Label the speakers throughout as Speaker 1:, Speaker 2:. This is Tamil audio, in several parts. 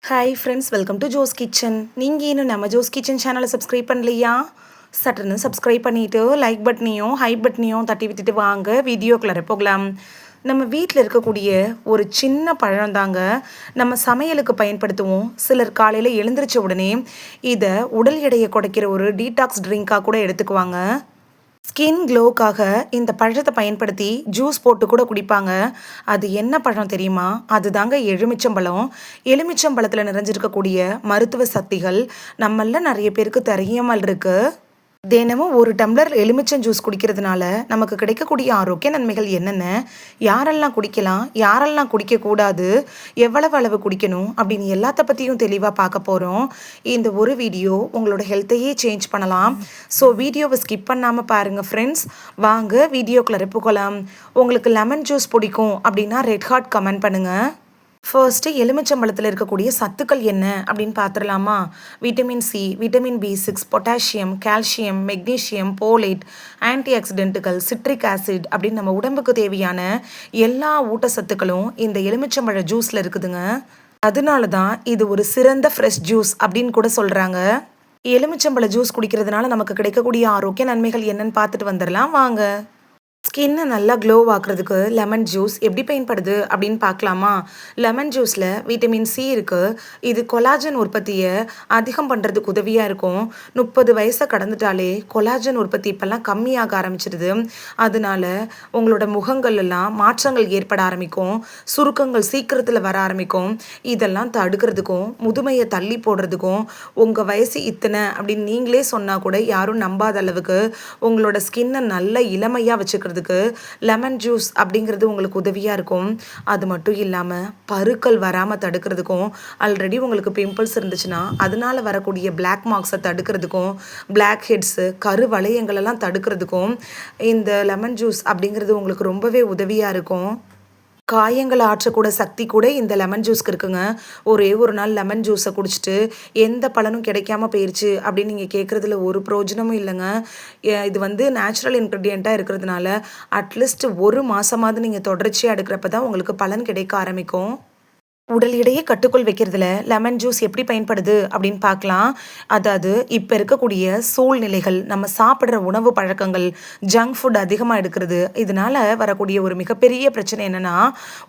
Speaker 1: Hi friends, welcome to Jo's kitchen. நீங்கள் இன்னும் நம்ம ஜோஸ் கிச்சன் சேனலை சப்ஸ்கிரைப் பண்ணலையா? சட்டுன்னு சப்ஸ்கிரைப் பண்ணிவிட்டு லைக் பட்டனையும் ஹை பட்டனையும் தட்டி விட்டுட்டு வாங்க வீடியோக்குள்ளே போகலாம். நம்ம வீட்டில் இருக்கக்கூடிய ஒரு சின்ன பழம் தாங்க நம்ம சமையலுக்கு பயன்படுத்துவோம். சிலர் காலையில் எழுந்திரிச்ச உடனே இதை உடல் எடையை குறைக்கிற ஒரு டீடாக்ஸ் ட்ரிங்காக கூட எடுத்துக்குவாங்க. ஸ்கின் க்ளோக்காக இந்த பழத்தை பயன்படுத்தி ஜூஸ் போட்டு கூட குடிப்பாங்க. அது என்ன பழம் தெரியுமா? அதுதாங்க எலுமிச்சம்பழம். எலுமிச்சம்பழத்தில் நிறைஞ்சிருக்கக்கூடிய மருத்துவ சக்திகள் நம்மள நிறைய பேருக்கு தெரியாமல் இருக்கு. தினமும் ஒரு டம்ளர் எலுமிச்சம் ஜூஸ் குடிக்கிறதுனால நமக்கு கிடைக்கக்கூடிய ஆரோக்கிய நன்மைகள் என்னென்ன, யாரெல்லாம் குடிக்கலாம், யாரெல்லாம் குடிக்கக்கூடாது, எவ்வளவு அளவு குடிக்கணும் அப்படின்னு எல்லாத்த பற்றியும் தெளிவாக பார்க்க போகிறோம். இந்த ஒரு வீடியோ உங்களோட ஹெல்த்தையே சேஞ்ச் பண்ணலாம். ஸோ வீடியோவை ஸ்கிப் பண்ணாமல் பாருங்கள் ஃப்ரெண்ட்ஸ். வாங்க வீடியோக்குள்ளே போகலாம். உங்களுக்கு லெமன் ஜூஸ் பிடிக்கும் அப்படின்னா ரெட் ஹார்ட் கமெண்ட் பண்ணுங்கள். ஃபர்ஸ்ட்டு எலுமிச்சம்பழத்தில் இருக்கக்கூடிய சத்துக்கள் என்ன அப்படின்னு பார்த்துடலாமா? விட்டமின் சி, விட்டமின் பி6, potassium, calcium, magnesium, folate, anti ஆக்சிடென்ட்டுகள், சிட்ரிக் ஆசிட் அப்படின்னு நம்ம உடம்புக்கு தேவையான எல்லா ஊட்டச்சத்துக்களும் இந்த எலுமிச்சம்பழ ஜூஸில் இருக்குதுங்க. அதனால தான் இது ஒரு சிறந்த ஃப்ரெஷ் ஜூஸ் அப்படின்னு கூட சொல்கிறாங்க. எலுமிச்சம்பழ ஜூஸ் குடிக்கிறதுனால நமக்கு கிடைக்கக்கூடிய ஆரோக்கிய நன்மைகள் என்னன்னு பார்த்துட்டு வந்துடலாம் வாங்க. ஸ்கின்னை நல்லா க்ளோ ஆக்குறதுக்கு லெமன் ஜூஸ் எப்படி பயன்படுது அப்படின்னு பார்க்கலாமா? லெமன் ஜூஸில் விட்டமின் சி இருக்குது. இது கொலாஜன் உற்பத்தியை அதிகம் பண்ணுறதுக்கு உதவியாக இருக்கும். 30 வயசை கடந்துட்டாலே கொலாஜன் உற்பத்தி இப்போல்லாம் கம்மியாக ஆரம்பிச்சிடுது. அதனால உங்களோட முகங்கள்லாம் மாற்றங்கள் ஏற்பட ஆரம்பிக்கும், சுருக்கங்கள் சீக்கிரத்தில் வர ஆரம்பிக்கும். இதெல்லாம் தடுக்கிறதுக்கும் முதுமையை தள்ளி போடுறதுக்கும் உங்கள் வயசு இத்தனை அப்படின்னு நீங்களே சொன்னால் கூட யாரும் நம்பாத அளவுக்கு உங்களோட ஸ்கின்னை நல்ல இளமையாக வச்சுக்கிறது லெமன் ஜூஸ் அப்படிங்கிறது உங்களுக்கு உதவியாக இருக்கும். அது மட்டும் இல்லாமல் பருக்கள் வராமல் தடுக்கிறதுக்கும், ஆல்ரெடி உங்களுக்கு பிம்பிள்ஸ் இருந்துச்சுன்னா அதனால் வரக்கூடிய பிளாக் மார்க்ஸை தடுக்கிறதுக்கும், பிளாக் ஹெட்ஸு கருவளையங்களெல்லாம் தடுக்கிறதுக்கும் இந்த லெமன் ஜூஸ் அப்படிங்கிறது உங்களுக்கு ரொம்பவே உதவியாக இருக்கும். காயங்களை ஆற்றக்கூட சக்தி கூட இந்த லெமன் ஜூஸ்க்கு இருக்குங்க. ஒரே ஒரு நாள் லெமன் ஜூஸை குடிச்சிட்டு எந்த பலனும் கிடைக்காம போயிடுச்சு அப்படின்னு நீங்கள் கேட்குறதுல ஒரு பிரயோஜனமும் இல்லைங்க. இது நேச்சுரல் இன்க்ரீடியண்ட்டாக இருக்கிறதுனால அட்லீஸ்ட் ஒரு மாதமாவது நீங்கள் தொடர்ச்சியாக எடுக்கிறப்ப தான் உங்களுக்கு பலன் கிடைக்க ஆரம்பிக்கும். உடல் எடையை கட்டுக்குள் வைக்கிறதுல லெமன் ஜூஸ் எப்படி பயன்படுது அப்படின்னு பார்க்கலாம். அதாவது இப்போ இருக்கக்கூடிய சூழ்நிலைகள், நம்ம சாப்பிட்ற உணவு பழக்கங்கள், ஜங்க் ஃபுட் அதிகமாக எடுக்கிறது, இதனால் வரக்கூடிய ஒரு மிகப்பெரிய பிரச்சனை என்னென்னா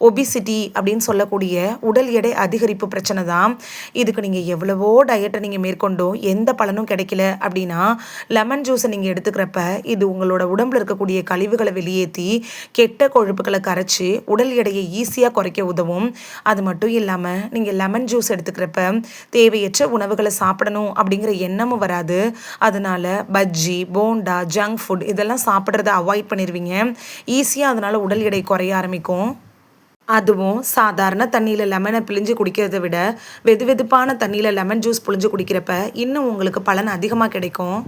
Speaker 1: ஒபிசிட்டி அப்படின்னு சொல்லக்கூடிய உடல் எடை அதிகரிப்பு பிரச்சனை தான். இதுக்கு நீங்கள் எவ்வளவோ டயட்டை நீங்கள் மேற்கொண்டும் எந்த பலனும் கிடைக்கல அப்படின்னா லெமன் ஜூஸை நீங்கள் எடுத்துக்கிறப்ப இது உங்களோட உடம்புல இருக்கக்கூடிய கழிவுகளை வெளியேற்றி கெட்ட கொழுப்புகளை கரைச்சி உடல் எடையை ஈஸியாக குறைக்க உதவும். அது மட்டும் இல்லாமல் நீங்கள் லெமன் ஜூஸ் எடுத்துக்கிறப்ப தேவையற்ற உணவுகளை சாப்பிடணும் அப்படிங்கிற எண்ணமும் வராது. அதனால பஜ்ஜி, போண்டா, ஜங்க் ஃபுட் இதெல்லாம் சாப்பிட்றத அவாய்ட் பண்ணிடுவீங்க. ஈஸியாக அதனால் உடல் எடை குறைய ஆரம்பிக்கும். அதுவும் சாதாரண தண்ணியில் லெமனை பிழிஞ்சு குடிக்கிறத விட வெதுவெதுப்பான தண்ணியில் லெமன் ஜூஸ் புழிஞ்சு குடிக்கிறப்ப இன்னும் உங்களுக்கு பலன் அதிகமாக கிடைக்கும்.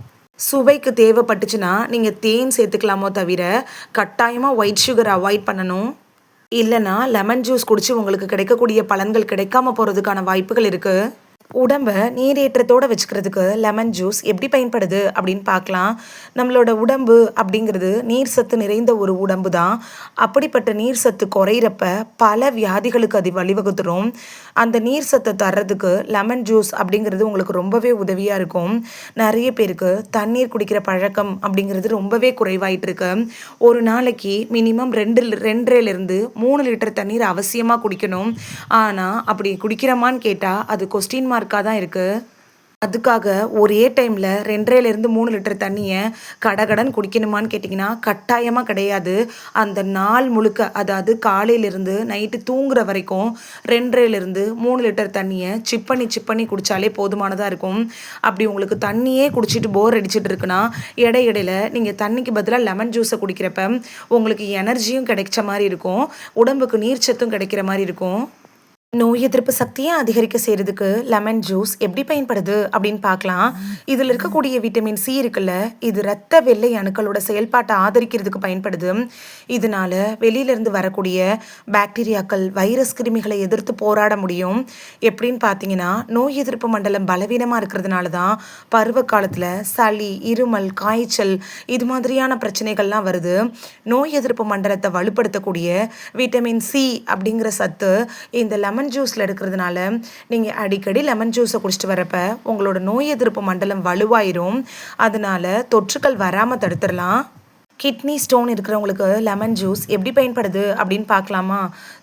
Speaker 1: சுவைக்கு தேவைப்பட்டுச்சுன்னா நீங்கள் தேன் சேர்த்துக்கலாமோ தவிர கட்டாயமாக ஒயிட் சுகர் அவாய்ட் பண்ணணும். இல்லைனா லெமன் ஜூஸ் குடிச்சு உங்களுக்கு கிடைக்கக்கூடிய பலன்கள் கிடைக்காம போகிறதுக்கான வாய்ப்புகள் இருக்குது. உடம்பை நீரேற்றத்தோடு வச்சுக்கிறதுக்கு லெமன் ஜூஸ் எப்படி பயன்படுது அப்படின்னு பார்க்கலாம். நம்மளோட உடம்பு அப்படிங்கிறது நீர் சத்து நிறைந்த ஒரு உடம்பு தான். அப்படிப்பட்ட நீர் சத்து குறையிறப்ப பல வியாதிகளுக்கு அது வழிவகுத்துரும். அந்த நீர் சத்தை தர்றதுக்கு லெமன் ஜூஸ் அப்படிங்கிறது உங்களுக்கு ரொம்பவே உதவியாக இருக்கும். நிறைய பேருக்கு தண்ணீர் குடிக்கிற பழக்கம் அப்படிங்கிறது ரொம்பவே குறைவாயிட்டு இருக்கு. ஒரு நாளைக்கு மினிமம் 2.5 3 லிட்டர் தண்ணீர் அவசியமாக குடிக்கணும். ஆனால் அப்படி குடிக்கிறோமான்னு கேட்டால் அது கொஸ்டின் மார்க்காக தான் இருக்குது. அதுக்காக ஒரே டைமில் 2.5 3 லிட்டர் தண்ணியை கடகடன் குடிக்கணுமான்னு கேட்டிங்கன்னா கட்டாயமாக கிடையாது. அந்த நாள் முழுக்க, அதாவது காலையிலேருந்து நைட்டு தூங்குற வரைக்கும் 2.5 3 லிட்டர் தண்ணியை சிப் பண்ணி குடித்தாலே போதுமானதாக இருக்கும். அப்படி உங்களுக்கு தண்ணியே குடிச்சிட்டு போர் அடிச்சிட்டு இருக்குன்னா இடையில நீங்கள் தண்ணிக்கு பதிலாக லெமன் ஜூஸை குடிக்கிறப்ப உங்களுக்கு எனர்ஜியும் கிடைச்ச மாதிரி இருக்கும், உடம்புக்கு நீர்ச்சத்தும் கிடைக்கிற மாதிரி இருக்கும். நோய் எதிர்ப்பு சக்தியை அதிகரிக்க செய்கிறதுக்கு லெமன் ஜூஸ் எப்படி பயன்படுது அப்படின்னு பார்க்கலாம். இதில் இருக்கக்கூடிய விட்டமின் சி இருக்குல்ல, இது இரத்த வெள்ளை அணுக்களோட செயல்பாட்டை ஆதரிக்கிறதுக்கு பயன்படுது. இதனால வெளியிலேருந்து வரக்கூடிய பாக்டீரியாக்கள், வைரஸ் கிருமிகளை எதிர்த்து போராட முடியும். எப்படின்னு பார்த்தீங்கன்னா நோய் எதிர்ப்பு மண்டலம் பலவீனமாக இருக்கிறதுனால தான் பருவ காலத்தில் சளி, இருமல், காய்ச்சல் இது மாதிரியான பிரச்சனைகள்லாம் வருது. நோய் எதிர்ப்பு மண்டலத்தை வலுப்படுத்தக்கூடிய விட்டமின் சி அப்படிங்கிற சத்து இந்த லெமன் லெமன் ஜூஸில் இருக்கிறதுனால நீங்கள் அடிக்கடி லெமன் ஜூஸை குடிச்சிட்டு வரப்ப உங்களோட நோய் எதிர்ப்பு மண்டலம் வலுவாயிரும். அதனால தொற்றுக்கள் வராமல் தடுத்துடலாம். கிட்னி ஸ்டோன் இருக்கிறவங்களுக்கு லெமன் ஜூஸ் எப்படி பயன்படுது அப்படின்னு பார்க்கலாமா?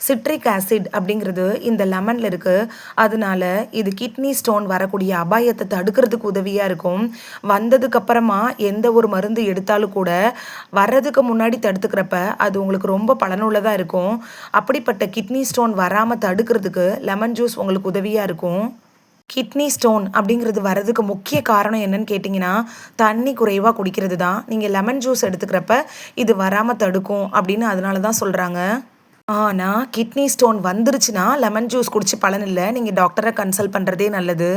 Speaker 1: சிட்ரிக் ஆசிட் அப்படிங்கிறது இந்த லெமனில் இருக்குது. அதனால இது கிட்னி ஸ்டோன் வரக்கூடிய அபாயத்தை தடுக்கிறதுக்கு உதவியாக இருக்கும். வந்ததுக்கப்புறமா எந்த ஒரு மருந்து எடுத்தாலும் கூட வர்றதுக்கு முன்னாடி தடுத்துக்கிறப்ப அது உங்களுக்கு ரொம்ப பலனுள்ளதாக இருக்கும். அப்படிப்பட்ட கிட்னி ஸ்டோன் வராமல் தடுக்கிறதுக்கு லெமன் ஜூஸ் உங்களுக்கு உதவியாக இருக்கும். கிட்னி ஸ்டோன் அப்படிங்கிறது வர்றதுக்கு முக்கிய காரணம் என்னன்னு கேட்டிங்கன்னா, தண்ணி குறைவாக குடிக்கிறது தான். நீங்கள் லெமன் ஜூஸ் எடுத்துக்கிறப்ப இது வராமல் தடுக்கும் அப்படின்னு அதனால தான் சொல்கிறாங்க. ஆனால் கிட்னி ஸ்டோன் வந்துருச்சுன்னா லெமன் ஜூஸ் குடிச்சு பலன் இல்லை. நீங்கள் டாக்டரை கன்சல்ட் பண்ணுறதே நல்லது.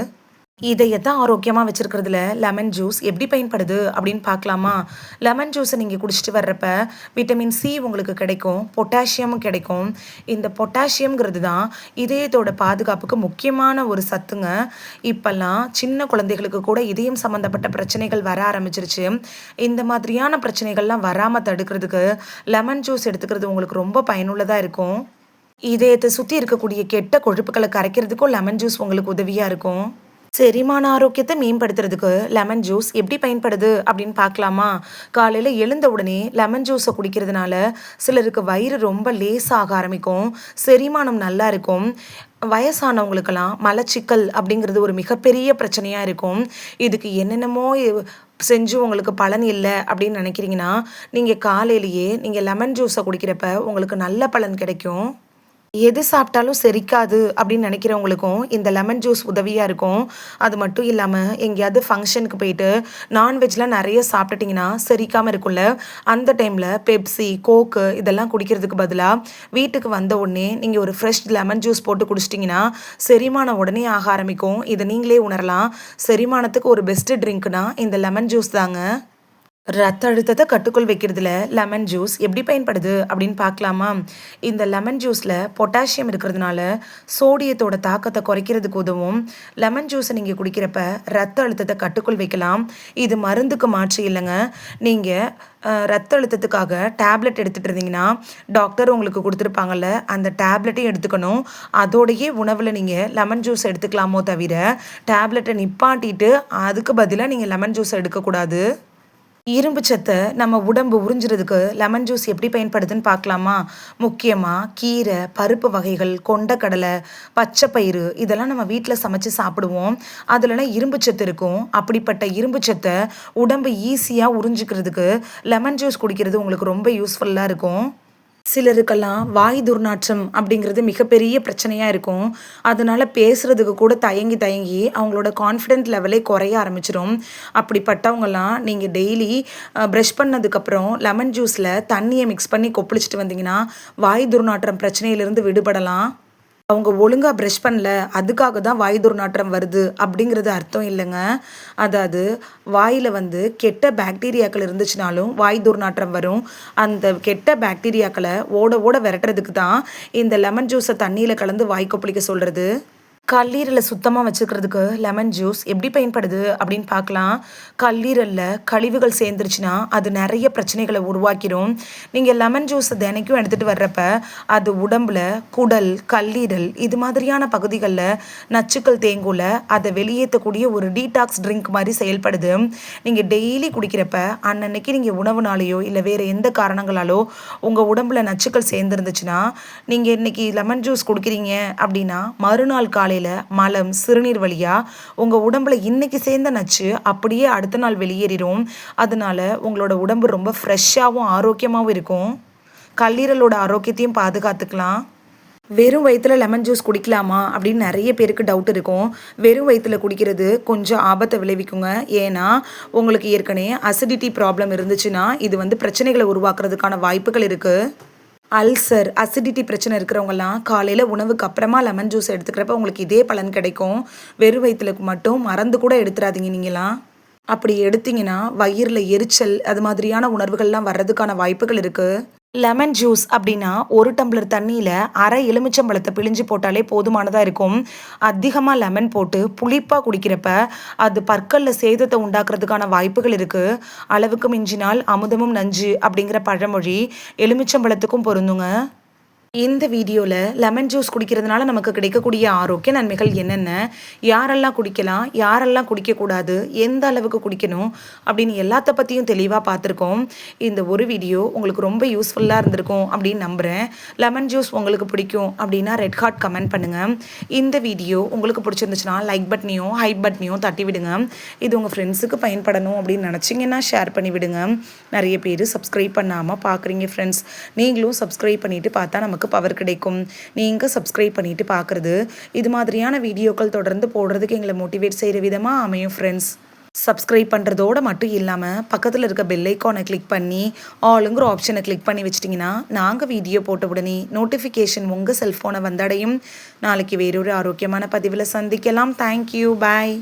Speaker 1: இதயத்தை ஆரோக்கியமாக வச்சுருக்கிறதுல லெமன் ஜூஸ் எப்படி பயன்படுது அப்படின்னு பார்க்கலாமா? லெமன் ஜூஸை நீங்கள் குடிச்சிட்டு வர்றப்ப விட்டமின் சி உங்களுக்கு கிடைக்கும், பொட்டாசியமும் கிடைக்கும். இந்த பொட்டாசியம்ங்கிறது தான் இதயத்தோட பாதுகாப்புக்கு முக்கியமான ஒரு சத்துங்க. இப்போல்லாம் சின்ன குழந்தைகளுக்கு கூட இதயம் சம்மந்தப்பட்ட பிரச்சனைகள் வர ஆரம்பிச்சிருச்சு. இந்த மாதிரியான பிரச்சனைகள்லாம் வராமல் தடுக்கிறதுக்கு லெமன் ஜூஸ் எடுத்துக்கிறது உங்களுக்கு ரொம்ப பயனுள்ளதாக இருக்கும். இதயத்தை சுற்றி இருக்கக்கூடிய கெட்ட கொழுப்புகளை கரைக்கிறதுக்கும் லெமன் ஜூஸ் உங்களுக்கு உதவியாக இருக்கும். செரிமான ஆரோக்கியத்தை மேம்படுத்துறதுக்கு லெமன் ஜூஸ் எப்படி பயன்படுது அப்படின்னு பார்க்கலாமா? காலையில் எழுந்த உடனே லெமன் ஜூஸை குடிக்கிறதுனால சிலருக்கு வயிறு ரொம்ப லேசாக ஆரம்பிக்கும், செரிமானம் நல்லா இருக்கும். வயசானவங்களுக்கெல்லாம் மலச்சிக்கல் அப்படிங்கிறது ஒரு மிகப்பெரிய பிரச்சனையாக இருக்கும். இதுக்கு என்னென்னமோ செஞ்சு உங்களுக்கு பலன் இல்லை அப்படின்னு நினைக்கிறீங்கன்னா, நீங்கள் காலையிலேயே நீங்கள் லெமன் ஜூஸை குடிக்கிறப்ப உங்களுக்கு நல்ல பலன் கிடைக்கும். எது சாப்பிட்டாலும் செரிக்காது அப்படின்னு நினைக்கிறவங்களுக்கும் இந்த லெமன் ஜூஸ் உதவியாக இருக்கும். அது மட்டும் இல்லாமல் எங்கேயாவது ஃபங்க்ஷனுக்கு போயிட்டு நான்வெஜ்லாம் நிறைய சாப்பிட்டுட்டிங்கன்னா செரிக்காமல் இருக்கும்ல, அந்த டைமில் பெப்சி, கோக்கு இதெல்லாம் குடிக்கிறதுக்கு பதிலாக வீட்டுக்கு வந்த உடனே நீங்கள் ஒரு ஃப்ரெஷ் லெமன் ஜூஸ் போட்டு குடிச்சிட்டிங்கன்னா செரிமானம் உடனே ஆக ஆரம்பிக்கும். இதை நீங்களே உணரலாம். செரிமானத்துக்கு ஒரு பெஸ்ட்டு ட்ரிங்க்னா இந்த லெமன் ஜூஸ் தாங்க. ரத்த அழுத்தத்தை கட்டுக்குள் வைக்கிறதுல லெமன் ஜூஸ் எப்படி பயன்படுது அப்படின்னு பார்க்கலாமா? இந்த லெமன் ஜூஸில் பொட்டாசியம் இருக்கிறதுனால சோடியத்தோட தாக்கத்தை குறைக்கிறதுக்கு உதவும். லெமன் ஜூஸை நீங்கள் குடிக்கிறப்ப ரத்த அழுத்தத்தை கட்டுக்குள் வைக்கலாம். இது மருந்துக்கு மாற்று இல்லைங்க. நீங்கள் ரத்த அழுத்தத்துக்காக டேப்லெட் எடுத்துகிட்டு இருந்தீங்கன்னா டாக்டர் உங்களுக்கு கொடுத்துருப்பாங்கல்ல, அந்த டேப்லெட்டையும் எடுத்துக்கணும். அதோடையே உணவில் நீங்கள் லெமன் ஜூஸ் எடுத்துக்கலாமோ தவிர டேப்லெட்டை நிப்பாட்டிட்டு அதுக்கு பதிலாக நீங்கள் லெமன் ஜூஸை எடுக்கக்கூடாது. இரும்பு சத்தை நம்ம உடம்பு உறிஞ்சுறதுக்கு லெமன் ஜூஸ் எப்படி பயன்படுதுன்னு பார்க்கலாமா? முக்கியமாக கீரை, பருப்பு வகைகள், கொண்டக்கடலை, பச்சைப்பயிறு இதெல்லாம் நம்ம வீட்டில் சமைச்சு சாப்பிடுவோம். அதுலலாம் இரும்பு சத்து இருக்கும். அப்படிப்பட்ட இரும்பு சத்தை உடம்பு ஈஸியாக உறிஞ்சிக்கிறதுக்கு லெமன் ஜூஸ் குடிக்கிறது உங்களுக்கு ரொம்ப யூஸ்ஃபுல்லாக இருக்கும். சிலருக்கெல்லாம் வாய் துர்நாற்றம் அப்படிங்கிறது மிகப்பெரிய பிரச்சனையாக இருக்கும். அதனால பேசுகிறதுக்கு கூட தயங்கி தயங்கி அவங்களோட கான்ஃபிடென்ட் லெவலே குறைய ஆரம்பிச்சிடும். அப்படிப்பட்டவங்கெல்லாம் நீங்கள் டெய்லி ப்ரஷ் பண்ணதுக்கப்புறம் லெமன் ஜூஸில் தண்ணியை மிக்ஸ் பண்ணி கொப்பளிச்சிட்டு வந்தீங்கன்னா வாய் துர்நாற்றம் பிரச்சனையிலிருந்து விடுபடலாம். அவங்க ஒழுங்காக ப்ரஷ் பண்ணல, அதுக்காக தான் வாய் துர்நாற்றம் வருது அப்படிங்கிறது அர்த்தம் இல்லைங்க. அதாவது வாயில் கெட்ட பாக்டீரியாக்கள் இருந்துச்சுனாலும் வாய் துர்நாற்றம் வரும். அந்த கெட்ட பாக்டீரியாக்களை ஓட ஓட விரட்டுறதுக்கு தான் இந்த லெமன் ஜூஸை தண்ணியில் கலந்து வாய் கொப்பளிக்க சொல்கிறது. கல்லீரலை சுத்தமாக வச்சுக்கிறதுக்கு லெமன் ஜூஸ் எப்படி பயன்படுது அப்படின்னு பார்க்கலாம். கல்லீரலில் கழிவுகள் சேர்ந்துருச்சுன்னா அது நிறைய பிரச்சனைகளை உருவாக்கிடும். நீங்கள் லெமன் ஜூஸை தினைக்கும் எடுத்துகிட்டு வர்றப்ப அது உடம்புல குடல், கல்லீரல் இது மாதிரியான பகுதிகளில் நச்சுக்கள் தேங்குல அதை வெளியேற்றக்கூடிய ஒரு டீடாக்ஸ் ட்ரிங்க் மாதிரி செயல்படுது. நீங்கள் டெய்லி குடிக்கிறப்ப அன்னன்னைக்கு நீங்கள் உணவுனாலேயோ இல்லை வேறு எந்த காரணங்களாலோ உங்கள் உடம்புல நச்சுக்கள் சேர்ந்துருந்துச்சுன்னா நீங்கள் இன்றைக்கி லெமன் ஜூஸ் குடிக்கிறீங்க அப்படின்னா மறுநாள் காலை மலம், சிறுநீர் வழியா உங்க உடம்புல இன்னைக்கு சேர்ந்த நச்சு அப்படியே அடுத்த நாள் வெளியேறிடும். அதனால உங்களோட உடம்பு ரொம்ப ஃப்ரெஷ்ஷாகவும் ஆரோக்கியமாகவும் இருக்கும். கல்லீரலோட ஆரோக்கியத்தையும் பாதுகாத்துக்கலாம். வெறும் வயிற்றுல லெமன் ஜூஸ் குடிக்கலாமா அப்படின்னு நிறைய பேருக்கு டவுட் இருக்கும். வெறும் வயிற்றுல குடிக்கிறது கொஞ்சம் ஆபத்தை விளைவிக்குங்க. ஏன்னா உங்களுக்கு ஏற்கனவே அசிடிட்டி ப்ராப்ளம் இருந்துச்சுன்னா இது பிரச்சனைகளை உருவாக்குறதுக்கான வாய்ப்புகள் இருக்குது. அல்சர், அசிடிட்டி பிரச்சனை இருக்கிறவங்கலாம் காலையில் உணவுக்கு அப்புறமா லெமன் ஜூஸ் எடுத்துக்கிறப்ப உங்களுக்கு இதே பலன் கிடைக்கும். வெறும் வயிற்றுல மட்டும் மறந்து கூட எடுத்துடாதீங்க. நீங்களாம் அப்படி எடுத்தீங்கன்னா வயிறில் எரிச்சல் அது மாதிரியான உணர்வுகள்லாம் வர்றதுக்கான வாய்ப்புகள் இருக்குது. லெமன் ஜூஸ் அப்படின்னா ஒரு டம்ளர் தண்ணியில் அரை எலுமிச்சம்பழத்தை பிழிஞ்சு போட்டாலே போதுமானதாக இருக்கும். அதிகமாக லெமன் போட்டு புளிப்பாக குடிக்கிறப்ப அது பற்களில் சேதத்தை உண்டாக்குறதுக்கான வாய்ப்புகள் இருக்குது. அளவுக்கு மிஞ்சினால் அமுதமும் நஞ்சு அப்படிங்கிற பழமொழி எலுமிச்சம்பழத்துக்கும் பொருந்துங்க. இந்த வீடியோவில் லெமன் ஜூஸ் குடிக்கிறதுனால நமக்கு கிடைக்கக்கூடிய ஆரோக்கிய நன்மைகள் என்னென்ன, யாரெல்லாம் குடிக்கலாம், யாரெல்லாம் குடிக்கக்கூடாது, எந்த அளவுக்கு குடிக்கணும் அப்படின்னு எல்லாத்த பற்றியும் தெளிவாக பார்த்துருக்கோம். இந்த ஒரு வீடியோ உங்களுக்கு ரொம்ப யூஸ்ஃபுல்லாக இருந்திருக்கும் அப்படின்னு நம்புகிறேன். லெமன் ஜூஸ் உங்களுக்கு பிடிக்கும் அப்படின்னா ரெட் ஹார்ட் கமெண்ட் பண்ணுங்கள். இந்த வீடியோ உங்களுக்கு பிடிச்சிருந்துச்சுன்னா லைக் பட்டனையும் ஹைப் பட்டனையும் தட்டி விடுங்க. இது உங்கள் ஃப்ரெண்ட்ஸுக்கு பயன்படணும் அப்படின்னு நினச்சிங்கன்னா ஷேர் பண்ணி விடுங்க. நிறைய பேர் சப்ஸ்கிரைப் பண்ணாமல் பார்க்குறீங்க ஃப்ரெண்ட்ஸ். நீங்களும் சப்ஸ்கிரைப் பண்ணிவிட்டு பார்த்தா நமக்கு பவர் கிடைக்கும். நீங்கள் சப்ஸ்கிரைப் பண்ணிட்டு பார்க்குறது இது மாதிரியான வீடியோக்கள் தொடர்ந்து போடுறதுக்கு எங்களை மோட்டிவேட் செய்கிற விதமாக அமையும் ஃப்ரெண்ட்ஸ். சப்ஸ்கிரைப் பண்ணுறதோடு மட்டும் இல்லாமல் பக்கத்தில் இருக்க பெல் ஐக்கானை கிளிக் பண்ணி ஆளுங்கிற ஆப்ஷனை கிளிக் பண்ணி வச்சிட்டிங்கன்னா நாங்கள் வீடியோ போட்ட உடனே நோட்டிஃபிகேஷன் உங்கள் செல்ஃபோனை வந்தடையும். நாளைக்கு வேறொரு ஆரோக்கியமான பதிவில் சந்திக்கலாம். தேங்க்யூ, பாய்.